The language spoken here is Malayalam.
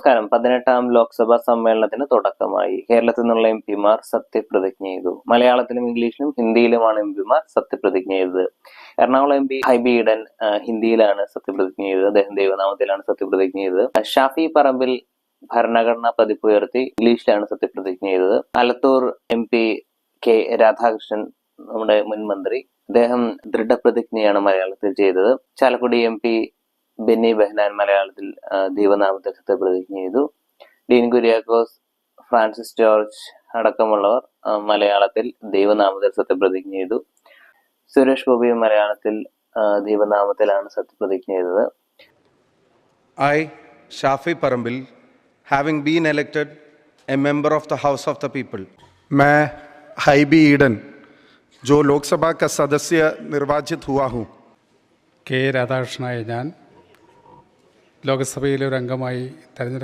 നമസ്കാരം. 18ാം ലോക്സഭാ സമ്മേളനത്തിന് തുടക്കമായി. കേരളത്തിൽ നിന്നുള്ള എംപിമാർ സത്യപ്രതിജ്ഞ ചെയ്തു. മലയാളത്തിലും ഇംഗ്ലീഷിലും ഹിന്ദിയിലുമാണ് എംപിമാർ സത്യപ്രതിജ്ഞ ചെയ്തത്. എറണാകുളം എംപി ഹൈബി ഈഡൻ ഹിന്ദിയിലാണ് സത്യപ്രതിജ്ഞ ചെയ്തത്. അദ്ദേഹം ദൈവനാമത്തിലാണ് സത്യപ്രതിജ്ഞ ചെയ്തത്. ഷാഫി പറമ്പിൽ ഭരണഘടനാ പതിപ്പ് ഉയർത്തി ഇംഗ്ലീഷിലാണ് സത്യപ്രതിജ്ഞ ചെയ്തത്. ആലത്തൂർ എംപി കെ രാധാകൃഷ്ണൻ, നമ്മുടെ മുൻ മന്ത്രി, അദ്ദേഹം ദൃഢപ്രതിജ്ഞയാണ് മലയാളത്തിൽ ചെയ്തത്. ചാലക്കുടി എംപി ബെന്നി ബെഹനാൻ മലയാളത്തിൽ ദൈവനാമത്തിൽ സത്യപ്രതിജ്ഞ ചെയ്തു. ഡീൻ കുര്യാക്കോസ്, ഫ്രാൻസിസ് ജോർജ് അടക്കമുള്ളവർ മലയാളത്തിൽ ദൈവനാമത്തിൽ സത്യപ്രതിജ്ഞ ചെയ്തു. സുരേഷ് ഗോപിയും മലയാളത്തിൽ ദൈവനാമത്തിലാണ് സത്യപ്രതിജ്ഞ ചെയ്തത്. I, Shafi Parambil, having been elected a member of the House of the People. मैं हाइबी ईडन जो लोकसभा का सदस्य निर्वाचित हुआ हूँ. കെ രാധാകൃഷ്ണനായ ഞാൻ ലോകസഭയിലെ ഒരു അംഗമായി തെരഞ്ഞെടുക്കപ്പെട്ട